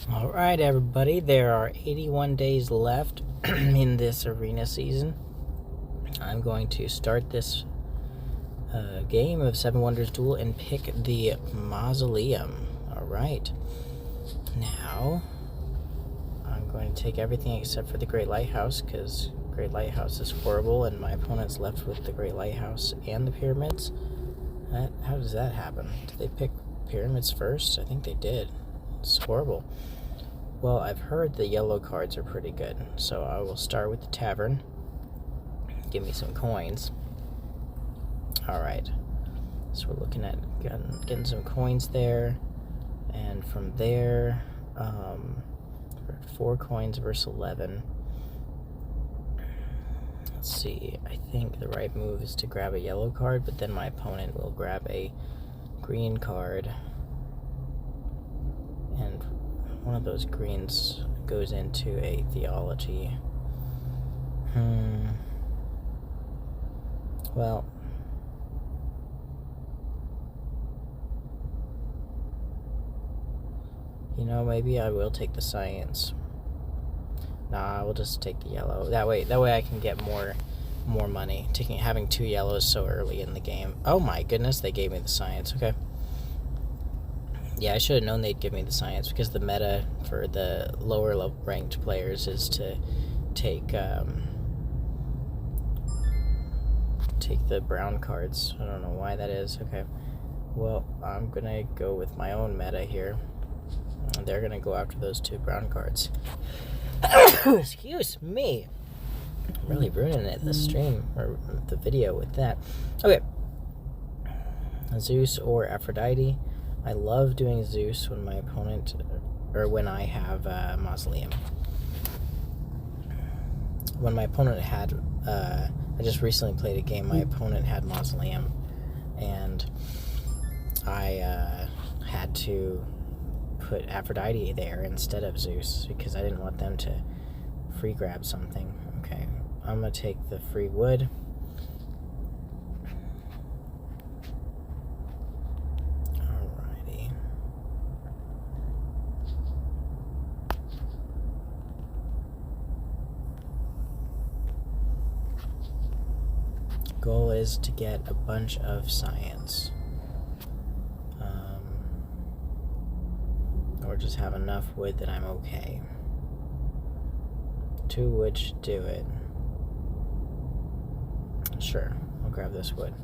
Alright, everybody, there are 81 days left in this arena season. I'm going to start this game of Seven Wonders Duel and pick the Mausoleum. Alright. Now, I'm going to take everything except for the Great Lighthouse, because Great Lighthouse is horrible, and my opponent's left with the Great Lighthouse and the Pyramids. How does that happen? Did they pick Pyramids first? I think they did. It's horrible. Well, I've heard the yellow cards are pretty good, so I will start with the tavern. Give me some coins. Alright, so we're looking at getting some coins there, and from there, 4 coins versus 11. Let's see, I think the right move is to grab a yellow card, but then my opponent will grab a green card, and one of those greens goes into a theology. Well, you know, maybe I will take the science. Nah, I will just take the yellow. That way I can get more money. Having 2 yellows so early in the game. Oh my goodness, they gave me the science. Okay. Yeah, I should have known they'd give me the science, because the meta for the lower level ranked players is to take the brown cards. I don't know why that is. Okay. Well, I'm gonna go with my own meta here. They're gonna go after those 2 brown cards. Excuse me. I'm really ruining it, the stream, or the video with that. Okay. Zeus or Aphrodite. I love doing Zeus when my opponent, or when I have Mausoleum. When my opponent had, I just recently played a game, my opponent had Mausoleum, and I had to put Aphrodite there instead of Zeus, because I didn't want them to free grab something. Okay, I'm going to take the free wood. Goal is to get a bunch of science, or just have enough wood that I'm okay. 2 wood should do it. Sure, I'll grab this wood.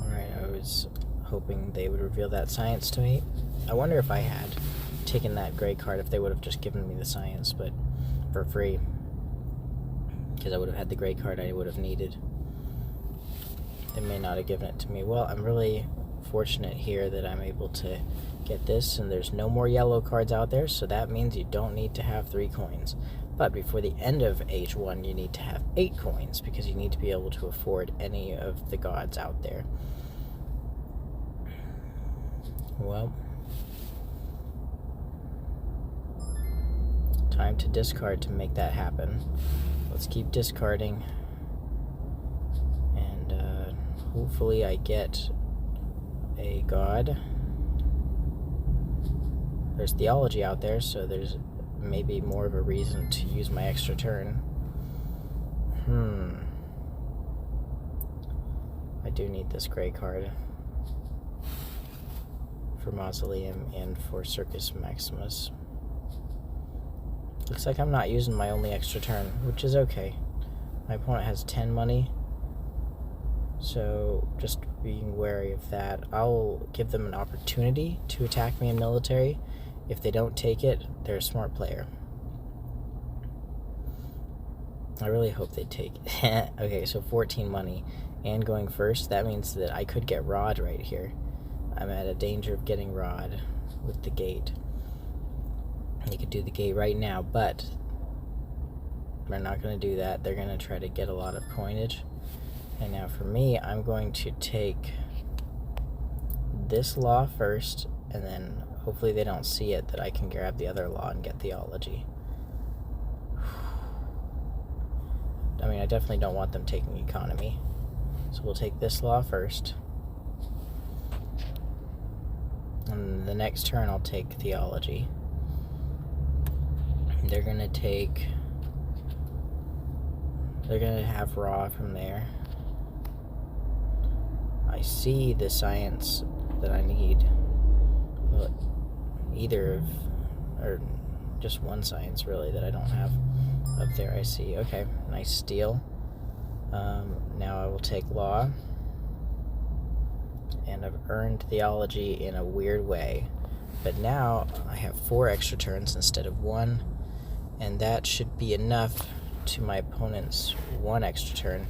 Alright, I was hoping they would reveal that science to me. I wonder if I had taken that gray card, if they would have just given me the science, but for free, because I would have had the gray card I would have needed. They may not have given it to me. Well, I'm really fortunate here that I'm able to get this, and there's no more yellow cards out there, so that means you don't need to have 3 coins. But before the end of H1, you need to have 8 coins, because you need to be able to afford any of the gods out there. Well, time to discard to make that happen. Let's keep discarding, and hopefully I get a god. There's theology out there, so there's maybe more of a reason to use my extra turn. I do need this gray card for Mausoleum and for Circus Maximus. Looks like I'm not using my only extra turn, which is okay. My opponent has 10 money, so just being wary of that. I'll give them an opportunity to attack me in military. If they don't take it, they're a smart player. I really hope they take it. Okay, so 14 money and going first. That means that I could get Rod right here. I'm at a danger of getting Rod with the gate. They could do the gate right now, but they're not going to do that. They're going to try to get a lot of coinage. And now for me, I'm going to take this law first, and then hopefully they don't see it, that I can grab the other law and get theology. I mean, I definitely don't want them taking economy. So we'll take this law first. And the next turn I'll take theology. They're gonna have raw from there. I see the science that I need. Well, or just one science really that I don't have up there. I see. Okay, nice steal. Now I will take law, and I've earned theology in a weird way, but now I have 4 extra turns instead of 1, and that should be enough to my opponent's 1 extra turn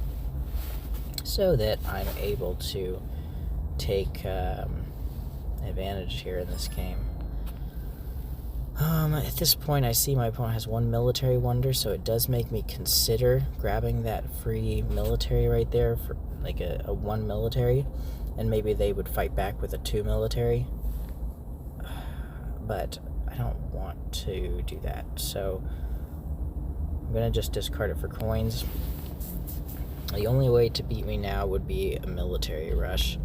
so that I'm able to take advantage here in this game. At this point, I see my opponent has 1 military wonder, so it does make me consider grabbing that free military right there for like a 1 military, and maybe they would fight back with a 2 military. But I don't want to do that, so I'm gonna just discard it for coins. The only way to beat me now would be a military rush,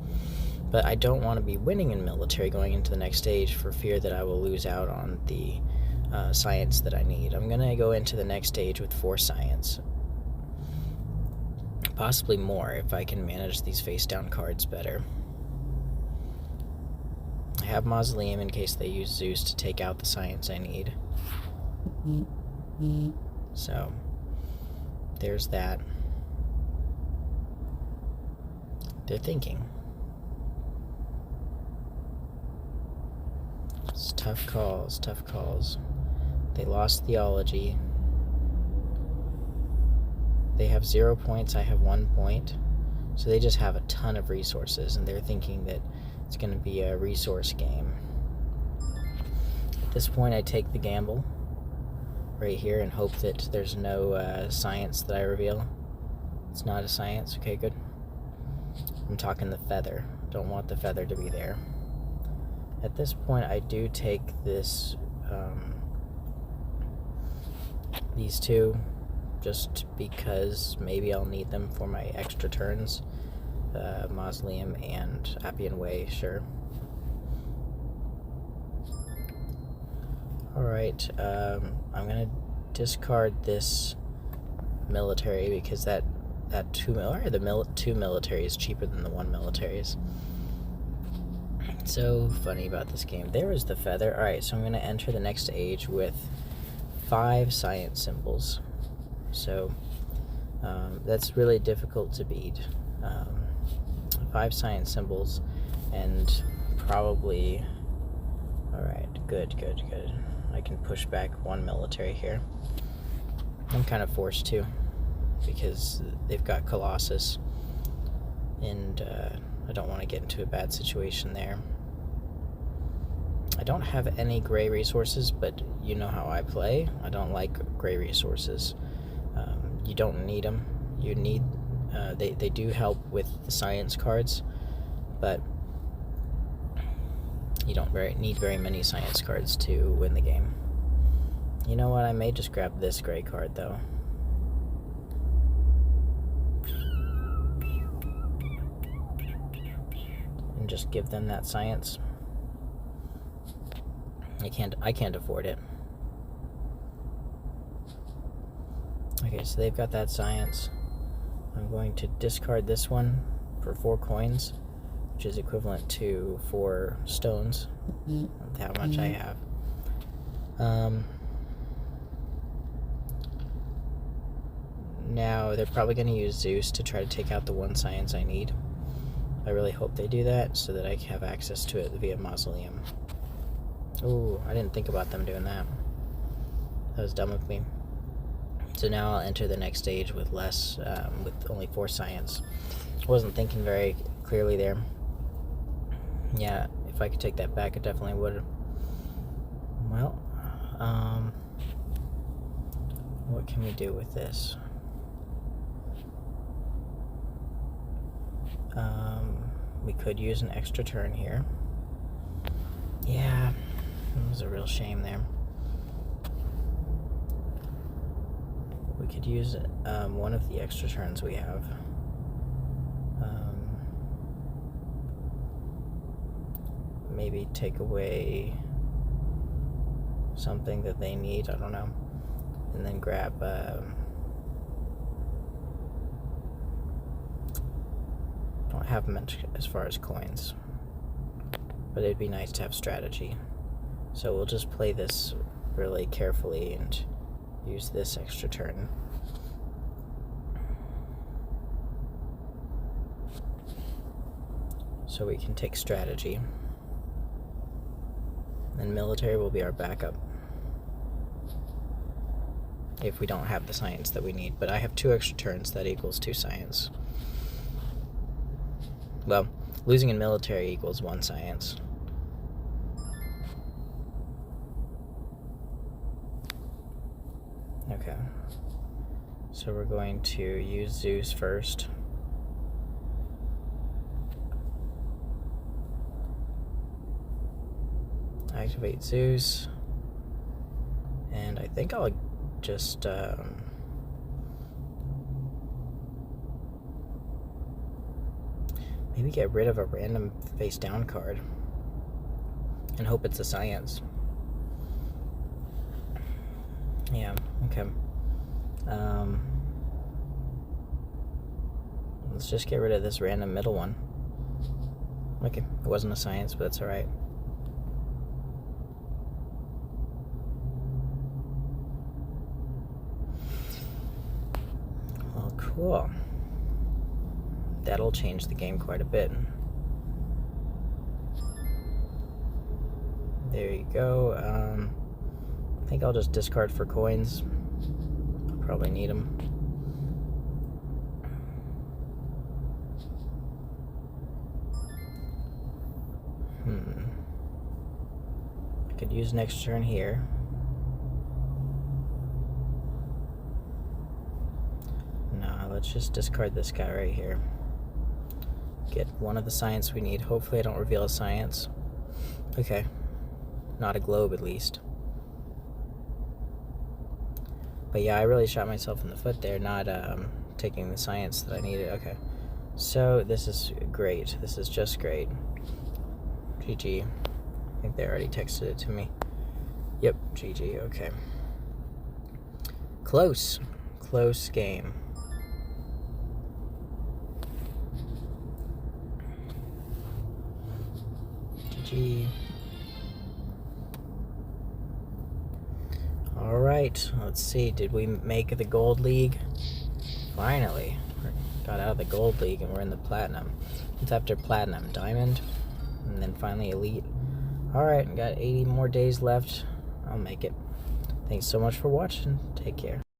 but I don't want to be winning in military going into the next stage for fear that I will lose out on the science that I need. I'm gonna go into the next stage with 4 science, possibly more if I can manage these face down cards better. I have Mausoleum in case they use Zeus to take out the science I need. So there's that. They're thinking. It's tough calls, tough calls. They lost theology. They have 0 points, I have 1 point. So they just have a ton of resources, and they're thinking that it's going to be a resource game. At this point, I take the gamble right here and hope that there's no science that I reveal. It's not a science. Okay, good. I'm talking the feather. Don't want the feather to be there. At this point, I do take this, these 2, just because maybe I'll need them for my extra turns. Mausoleum and Appian Way, sure. Alright, I'm gonna discard this military because that 2 military is cheaper than the 1 militaries. So funny about this game. There is the feather. Alright, so I'm gonna enter the next age with 5 science symbols. So that's really difficult to beat. 5 science symbols, and probably... Alright, good. I can push back 1 military here. I'm kind of forced to, because they've got Colossus, and I don't want to get into a bad situation there. I don't have any gray resources, but you know how I play. I don't like gray resources. You don't need them. You need... They do help with the science cards, but you don't need very many science cards to win the game. You know what? I may just grab this gray card, though. And just give them that science. I can't afford it. Okay, so they've got that science. I'm going to discard this one for 4 coins, which is equivalent to 4 stones, with how much I have. Now, they're probably going to use Zeus to try to take out the 1 science I need. I really hope they do that so that I can have access to it via Mausoleum. Oh, I didn't think about them doing that. That was dumb of me. So now I'll enter the next stage with with only 4 science. I wasn't thinking very clearly there. Yeah, if I could take that back, I definitely would. Well, what can we do with this? We could use an extra turn here. Yeah, it was a real shame there. We could use one of the extra turns we have. maybe take away something that they need, I don't know, and then grab don't have much as far as coins, but it'd be nice to have strategy. So we'll just play this really carefully and use this extra turn. So we can take strategy. And military will be our backup if we don't have the science that we need. But I have 2 extra turns, that equals 2 science. Well, losing in military equals 1 science. Okay. So we're going to use Zeus first. Activate Zeus. And I think I'll just maybe get rid of a random face down card and hope it's a science. Yeah, okay. Let's just get rid of this random middle one. Okay, it wasn't a science, but that's alright. Well, cool. That'll change the game quite a bit. There you go. I think I'll just discard for coins. I'll probably need them. I could use next turn here. No, let's just discard this guy right here. Get one of the science we need. Hopefully I don't reveal a science. Okay. Not a globe, at least. But yeah, I really shot myself in the foot there, not taking the science that I needed. Okay. So this is great. This is just great. GG. I think they already texted it to me. Yep, GG. Okay. Close. Close game. GG. Alright, let's see. Did we make the gold league? Finally. Got out of the gold league and we're in the platinum. It's after platinum. Diamond. And then finally elite. Alright, got 80 more days left. I'll make it. Thanks so much for watching. Take care.